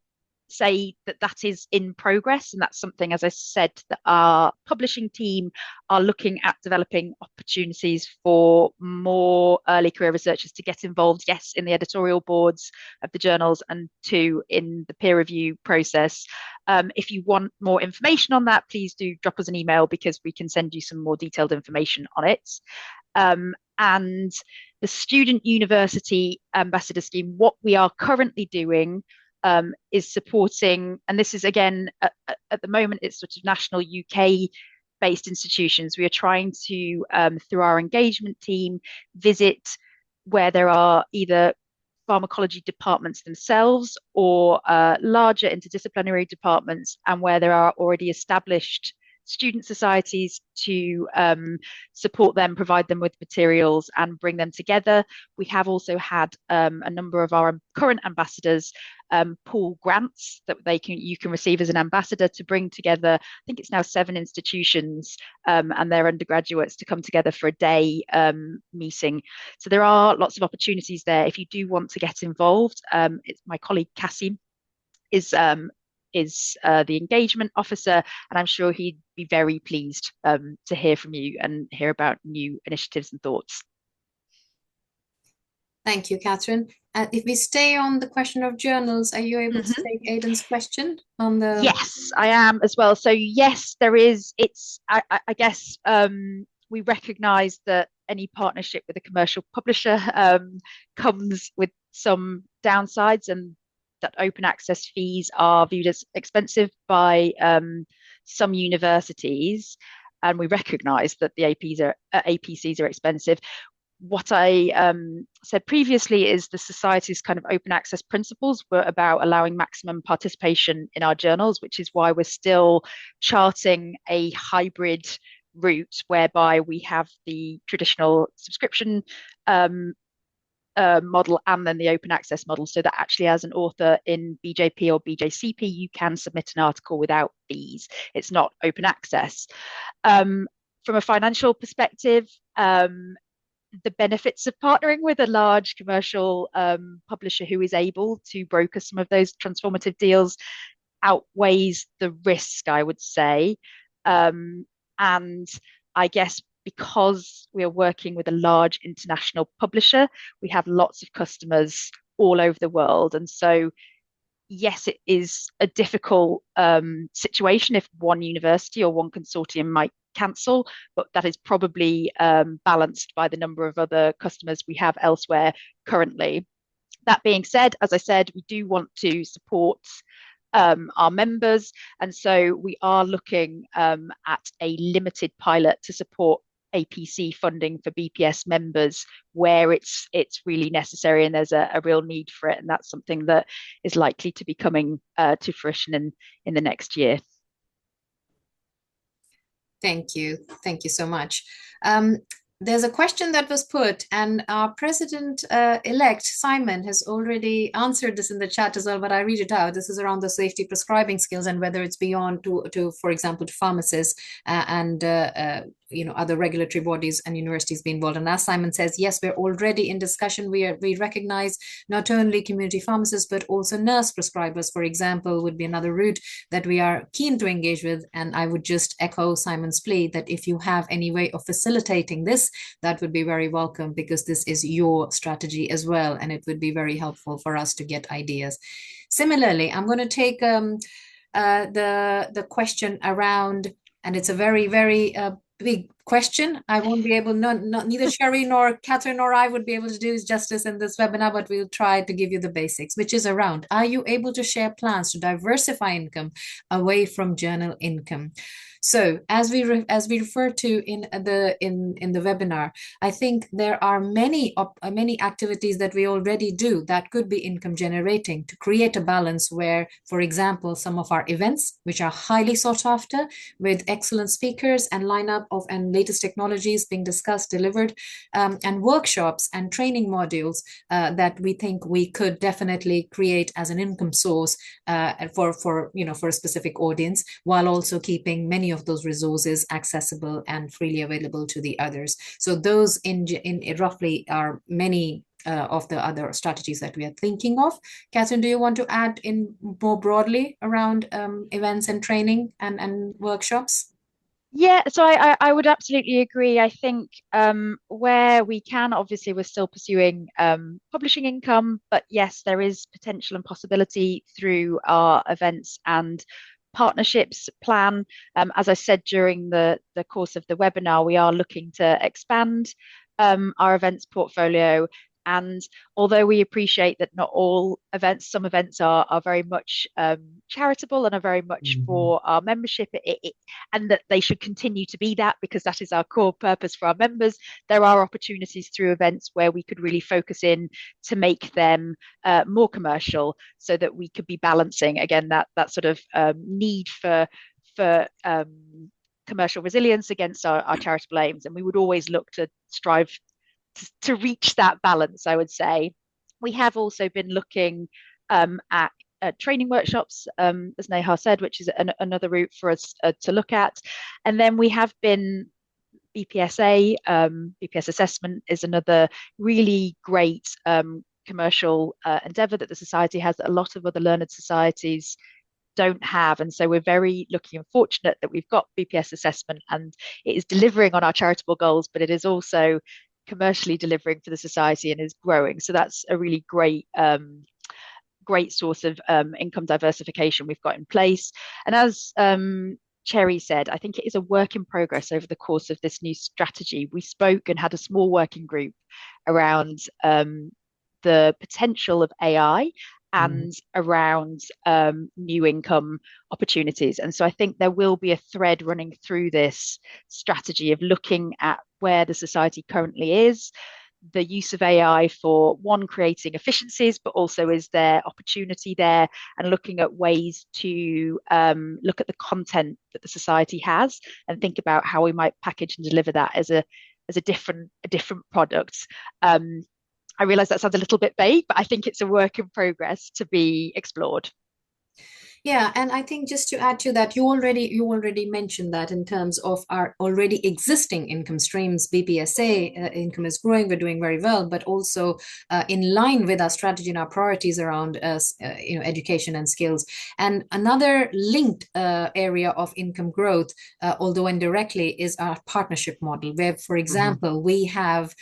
say that is in progress, and that's something, as I said, that our publishing team are looking at developing opportunities for more early career researchers to get involved, yes, in the editorial boards of the journals, and two, in the peer review process. If you want more information on that, please do drop us an email, because we can send you some more detailed information on it. And the Student University Ambassador Scheme, what we are currently doing is supporting, and this is again, at the moment, it's sort of national UK based institutions. We are trying to, through our engagement team, visit where there are either pharmacology departments themselves or larger interdisciplinary departments, and where there are already established student societies to support them, provide them with materials and bring them together. We have also had a number of our current ambassadors pool grants that you can receive as an ambassador to bring together, I think it's now 7 institutions and their undergraduates to come together for a day meeting. So there are lots of opportunities there. If you do want to get involved, it's my colleague Cassie is the engagement officer, and I'm sure he'd be very pleased to hear from you and hear about new initiatives and thoughts. Thank you, Catherine. If we stay on the question of journals, are you able to take Aidan's question on the? Yes, I am as well. So yes, there is. I guess we recognise that any partnership with a commercial publisher comes with some downsides, and that open access fees are viewed as expensive by some universities, and we recognise that the APCs are expensive. What I said previously is the Society's kind of open access principles were about allowing maximum participation in our journals, which is why we're still charting a hybrid route whereby we have the traditional subscription model and then the open access model, so that actually as an author in BJP or BJCP, you can submit an article without fees. It's not open access. From a financial perspective, the benefits of partnering with a large commercial publisher who is able to broker some of those transformative deals outweighs the risk, I would say. And I guess because we are working with a large international publisher, we have lots of customers all over the world. And so, yes, it is a difficult situation if one university or one consortium might cancel, but that is probably balanced by the number of other customers we have elsewhere currently. That being said, as I said, we do want to support our members, and so we are looking at a limited pilot to support APC funding for BPS members where it's really necessary and there's a real need for it, and that's something that is likely to be coming to fruition in the next year. Thank you. Thank you so much. There's a question that was put, and our president-elect, Simon, has already answered this in the chat as well, but I read it out. This is around the safety prescribing skills and whether it's beyond to for example, to pharmacists and other regulatory bodies and universities be involved. And as Simon says, yes, we're already in discussion. We recognize not only community pharmacists, but also nurse prescribers, for example, would be another route that we are keen to engage with. And I would just echo Simon's plea that if you have any way of facilitating this, that would be very welcome, because this is your strategy as well, and it would be very helpful for us to get ideas. Similarly, I'm going to take the question around, and it's a very, very big question. I won't be able, neither Sherry nor Catherine nor I would be able to do justice in this webinar, but we'll try to give you the basics, which is around, are you able to share plans to diversify income away from journal income? So as we refer to in the webinar, I think there are many activities that we already do that could be income generating to create a balance where, for example, some of our events, which are highly sought after with excellent speakers and lineup of and latest technologies being discussed, delivered, and workshops and training modules that we think we could definitely create as an income source for a specific audience, while also keeping many of those resources accessible and freely available to the others. So those in roughly are many of the other strategies that we are thinking of. Catherine, do you want to add in more broadly around events and training and workshops? Yeah, so I would absolutely agree. I think where we can, obviously, we're still pursuing publishing income, but yes, there is potential and possibility through our events and partnerships plan. As I said during the course of the webinar, we are looking to expand our events portfolio. And although we appreciate that not all events, some events are very much charitable and are very much for our membership, and that they should continue to be that, because that is our core purpose for our members, there are opportunities through events where we could really focus in to make them more commercial, so that we could be balancing, again, that sort of need for commercial resilience against our charitable aims. And we would always look to strive to reach that balance, I would say. We have also been looking at training workshops, as Nehar said, which is another route for us to look at. And then we have been BPSA, BPS assessment is another really great commercial endeavour that the Society has that a lot of other learned societies don't have. And so we're very lucky and fortunate that we've got BPS assessment and it is delivering on our charitable goals, but it is also commercially delivering for the Society and is growing. So that's a really great source of income diversification we've got in place. And as Cherry said, I think it is a work in progress over the course of this new strategy. We spoke and had a small working group around the potential of AI and around new income opportunities. And so I think there will be a thread running through this strategy of looking at where the Society currently is, the use of AI for one, creating efficiencies, but also is there opportunity there, and looking at ways to look at the content that the Society has and think about how we might package and deliver that as a different product. I realize that sounds a little bit vague, but I think it's a work in progress to be explored. Yeah, and I think just to add to that, you already mentioned that in terms of our already existing income streams, BPSA income is growing, we're doing very well, but also in line with our strategy and our priorities around education and skills. And another linked area of income growth, although indirectly, is our partnership model, where, for example, we have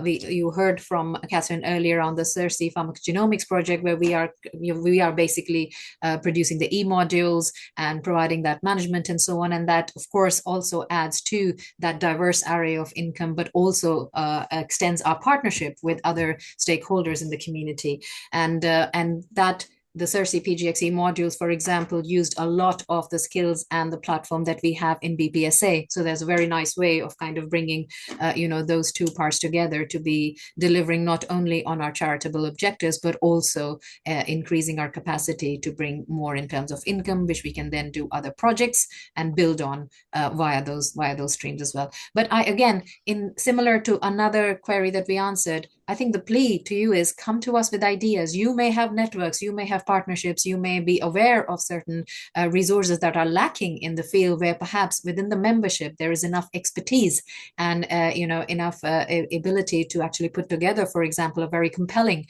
you heard from Catherine earlier on the CERSI pharmacogenomics project, where we are basically producing the e-modules and providing that management and so on. And that, of course, also adds to that diverse array of income, but also extends our partnership with other stakeholders in the community. And that the CERSI PGXE modules, for example, used a lot of the skills and the platform that we have in BPSA. So there's a very nice way of kind of bringing, those two parts together to be delivering not only on our charitable objectives, but also increasing our capacity to bring more in terms of income, which we can then do other projects and build on via those streams as well. But again, in similar to another query that we answered, I think the plea to you is come to us with ideas. You may have networks, you may have partnerships, you may be aware of certain resources that are lacking in the field, where perhaps within the membership there is enough expertise and enough ability to actually put together, for example, a very compelling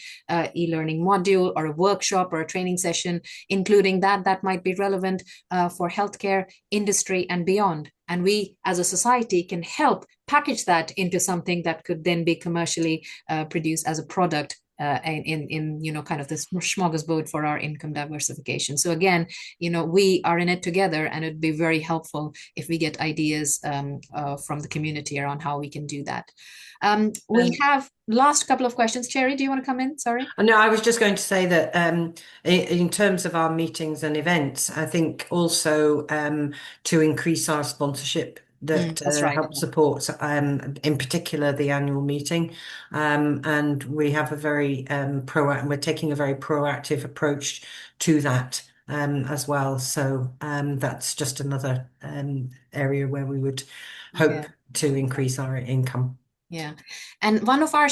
e-learning module or a workshop or a training session, including that might be relevant for healthcare, industry, and beyond. And we, as a society, can help package that into something that could then be commercially produced as a product in kind of this smorgasbord for our income diversification. So again, we are in it together, and it'd be very helpful if we get ideas from the community around how we can do that. We have last couple of questions. Cherry, do you want to come in? Sorry. No, I was just going to say that in terms of our meetings and events, I think also to increase our sponsorship that right. helps support, in particular, the annual meeting. And we have a very we're taking a very proactive approach to that as well. So that's just another area where we would hope to increase our income. Yeah, and one of our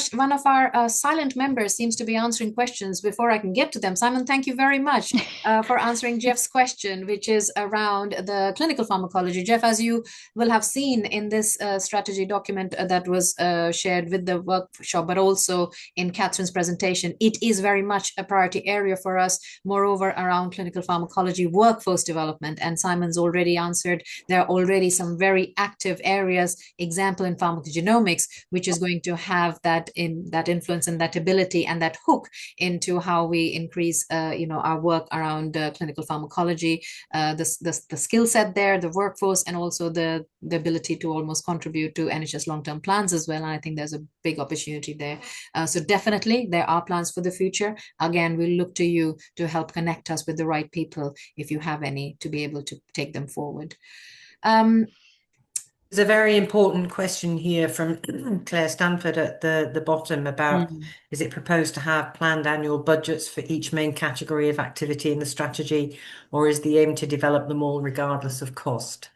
silent members seems to be answering questions before I can get to them. Simon, thank you very much for answering Jeff's question, which is around the clinical pharmacology. Jeff, as you will have seen in this strategy document that was shared with the workshop, but also in Catherine's presentation, it is very much a priority area for us. Moreover, around clinical pharmacology workforce development, and Simon's already answered. There are already some very active areas, example in pharmacogenomics, which is going to have that influence and that ability and that hook into how we increase our work around clinical pharmacology, the skill set there, the workforce, and also the ability to almost contribute to NHS long-term plans as well. And I think there's a big opportunity there. So definitely there are plans for the future. Again, we'll look to you to help connect us with the right people, if you have any, to be able to take them forward. There's a very important question here from Claire Stanford at the bottom about, is it proposed to have planned annual budgets for each main category of activity in the strategy, or is the aim to develop them all regardless of cost?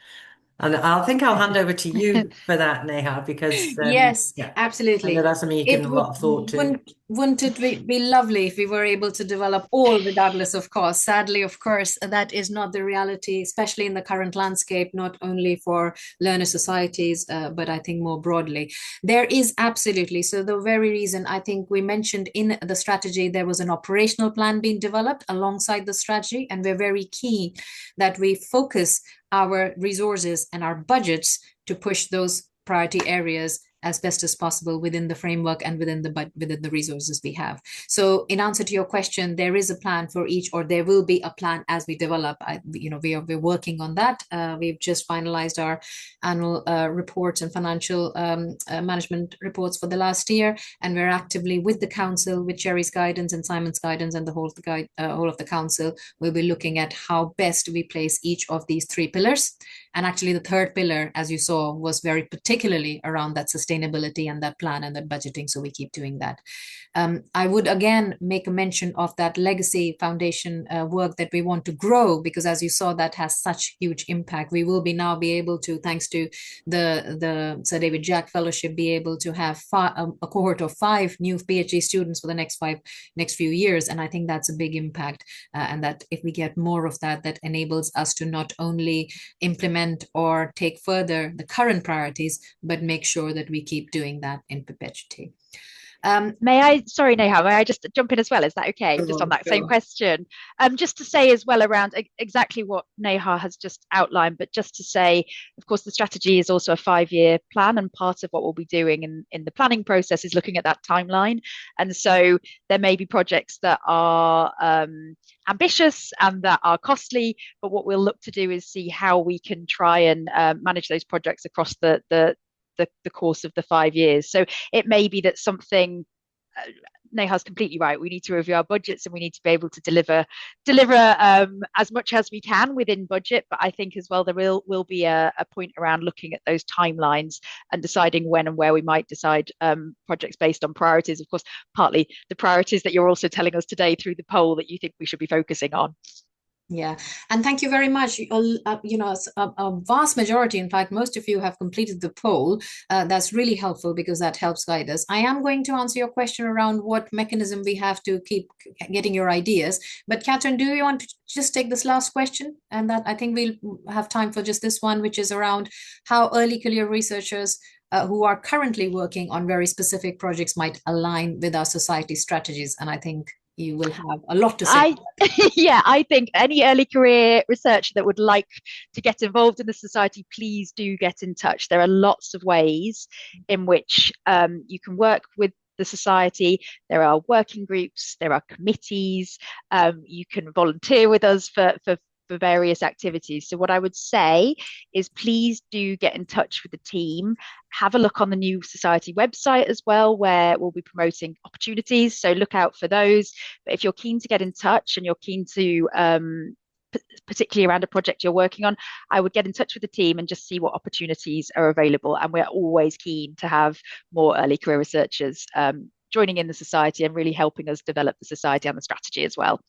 And I think I'll hand over to you for that, Neha, because Yes, yeah, I know absolutely. that's something you've It given a would lot of thought to. wouldn't it be lovely if we were able to develop all regardless of cost? Sadly, of course, that is not the reality, especially in the current landscape, not only for learner societies, but I think more broadly. There is absolutely. So the very reason I think we mentioned in the strategy, there was an operational plan being developed alongside the strategy, and we're very keen that we focus our resources and our budgets to push those priority areas as best as possible within the framework and within the resources we have. So, in answer to your question, there is a plan for each, or there will be a plan as we develop. We're working on that. We've just finalized our annual reports and financial management reports for the last year, and we're actively with the council, with Jerry's guidance and Simon's guidance, and the whole of the council. We'll be looking at how best we place each of these three pillars. And actually, the third pillar, as you saw, was very particularly around that sustainability and that plan and that budgeting. So we keep doing that. I would again make a mention of that legacy foundation work that we want to grow, because as you saw, that has such huge impact. We will now be able to, thanks to the Sir David Jack Fellowship, be able to have a cohort of 5 new PhD students for the next few years, and I think that's a big impact. And that if we get more of that, that enables us to not only implement or take further the current priorities, but make sure that we keep doing that in perpetuity. Sorry, Neha, may I just jump in as well? Is that okay? Just on that same Sure. question. Just to say as well around exactly what Neha has just outlined, but just to say, of course, the strategy is also a 5-year plan, and part of what we'll be doing in the planning process is looking at that timeline. And so there may be projects that are ambitious and that are costly, but what we'll look to do is see how we can try and manage those projects across the course of the 5 years. So it may be that something Neha's completely right. We need to review our budgets and we need to be able to deliver as much as we can within budget. But I think as well there will be a point around looking at those timelines and deciding when and where we might decide projects based on priorities. Of course, partly the priorities that you're also telling us today through the poll that you think we should be focusing on. Yeah, and thank you very much. A vast majority, in fact, most of you have completed the poll. That's really helpful because that helps guide us. I am going to answer your question around what mechanism we have to keep getting your ideas. But Catherine, do you want to just take this last question? And that I think we'll have time for just this one, which is around how early career researchers who are currently working on very specific projects might align with our society strategies. And I think you will have a lot to say. I yeah, I think any early career researcher that would like to get involved in the society, please do get in touch. There are lots of ways in which you can work with the society. There are working groups, there are committees. You can volunteer with us for various activities. So what I would say is please do get in touch with the team. Have a look on the new society website as well, where we'll be promoting opportunities. So look out for those. But if you're keen to get in touch and you're keen to particularly around a project you're working on, I would get in touch with the team and just see what opportunities are available. And we're always keen to have more early career researchers joining in the society and really helping us develop the society and the strategy as well.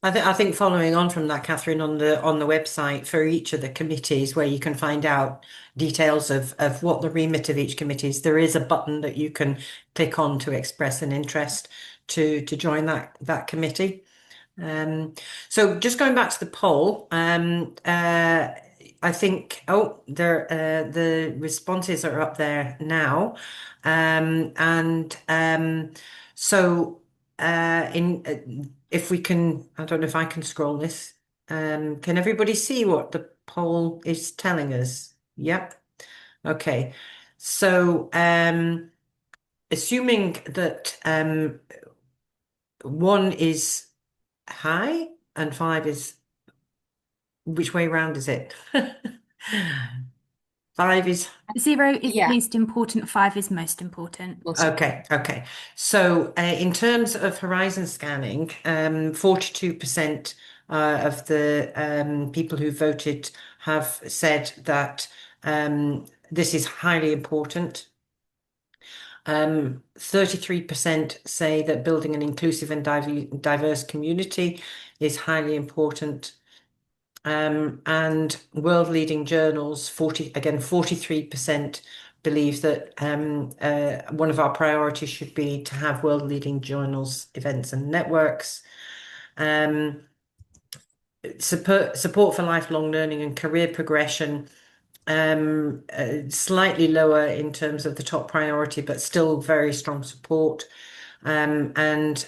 I think following on from that, Catherine, on the website for each of the committees where you can find out details of what the remit of each committee is, there is a button that you can click on to express an interest to join that committee. So just going back to the poll, I think the responses are up there now, and so if we can, I don't know if I can scroll this. Can everybody see what the poll is telling us? Yep. Okay. So assuming that 1 is high and 5 is, which way round is it? 5 is 0 is Yeah. least important, 5 is most important. okay. So in terms of horizon scanning, 42% of the people who voted have said that this is highly important. 33% say that building an inclusive and diverse community is highly important. and world leading journals, 43% believe that one of our priorities should be to have world leading journals, events and networks. Support for lifelong learning and career progression, slightly lower in terms of the top priority, but still very strong support. And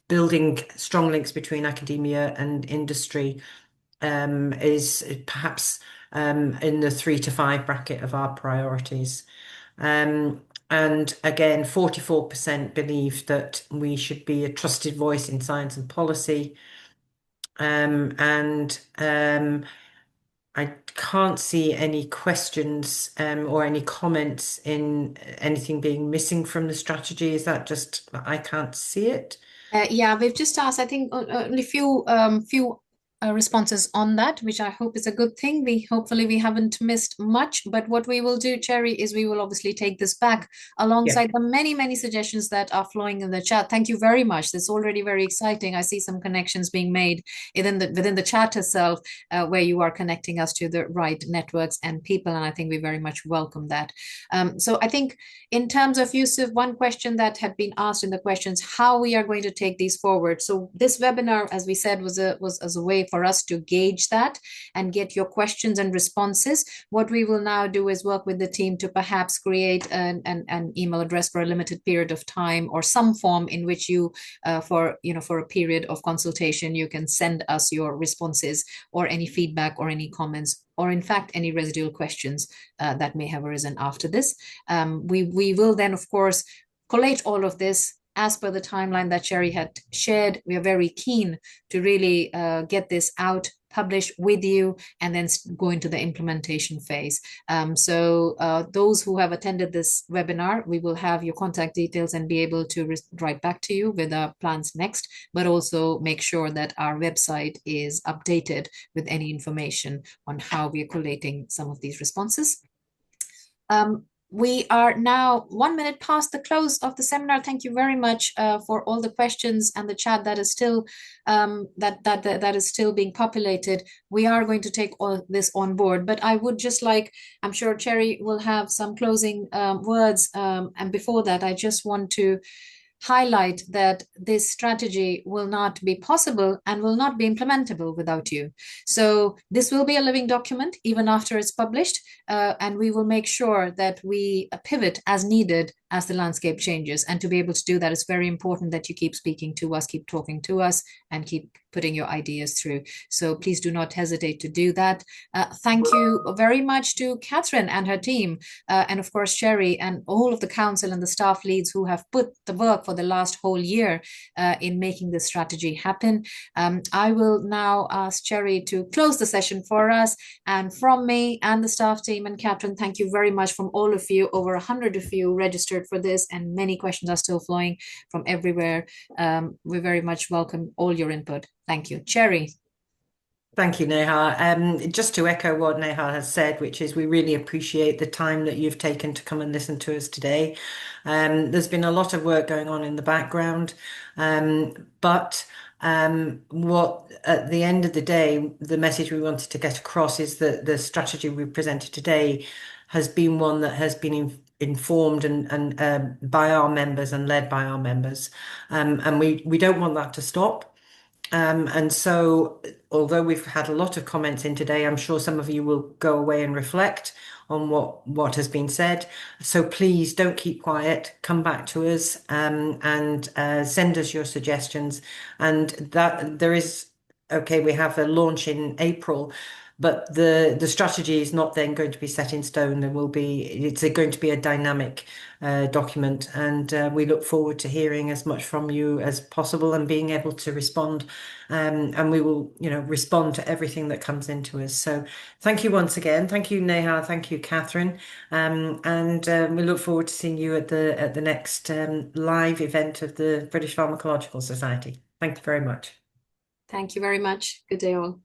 building strong links between academia and industry is perhaps in the 3 to 5 bracket of our priorities. And again, 44% believe that we should be a trusted voice in science and policy. I can't see any questions or any comments in anything being missing from the strategy. Is that just, I can't see it? Yeah, we've just asked, I think, only few responses on that, which I hope is a good thing. Hopefully we haven't missed much, but what we will do, Cherry, is we will obviously take this back alongside the many suggestions that are flowing in the chat. Thank you very much. That's already very exciting. I see some connections being made within the chat itself, where you are connecting us to the right networks and people, and I think we very much welcome that. So I think in terms of Yusuf, one question that had been asked in the questions, how we are going to take these forward. So this webinar, as we said, was as a way for us to gauge that and get your questions and responses. What we will now do is work with the team to perhaps create an email address for a limited period of time, or some form in which you, for a period of consultation, you can send us your responses or any feedback or any comments, or in fact any residual questions that may have arisen after this. We will then, of course, collate all of this as per the timeline that Cherry had shared. We are very keen to really get this out, publish with you, and then go into the implementation phase. So those who have attended this webinar, we will have your contact details and be able to write back to you with our plans next, but also make sure that our website is updated with any information on how we are collating some of these responses. We are now 1 minute past the close of the seminar. Thank you very much for all the questions and the chat that is still that is still being populated. We are going to take all this on board, but I would just like, I'm sure Cherry will have some closing words, and before that, I just want to highlight that this strategy will not be possible and will not be implementable without you. So this will be a living document even after it's published, and we will make sure that we pivot as needed as the landscape changes. And to be able to do that, it's very important that you keep speaking to us, keep talking to us, and keep putting your ideas through. So please do not hesitate to do that. Thank you very much to Catherine and her team, and of course Cherry and all of the council and the staff leads who have put the work for the last whole year in making this strategy happen. I will now ask Cherry to close the session for us. And from me and the staff team and Catherine, thank you very much from all of you. Over 100 of you registered for this, and many questions are still flowing from everywhere. We very much welcome all your input. Thank you. Cherry. Thank you, Neha. Just to echo what Neha has said, which is we really appreciate the time that you've taken to come and listen to us today. There's been a lot of work going on in the background, but what at the end of the day, the message we wanted to get across is that the strategy we presented today has been one that has been informed and by our members and led by our members, and we don't want that to stop. And so, although we've had a lot of comments in today, I'm sure some of you will go away and reflect on what has been said. So please don't keep quiet. Come back to us and send us your suggestions. And that there is, okay, we have a launch in April, but the strategy is not then going to be set in stone. It's going to be a dynamic document, and we look forward to hearing as much from you as possible and being able to respond. And we will, respond to everything that comes into us. So thank you once again. Thank you, Neha. Thank you, Catherine. And we look forward to seeing you at the next live event of the British Pharmacological Society. Thank you very much. Thank you very much. Good day all.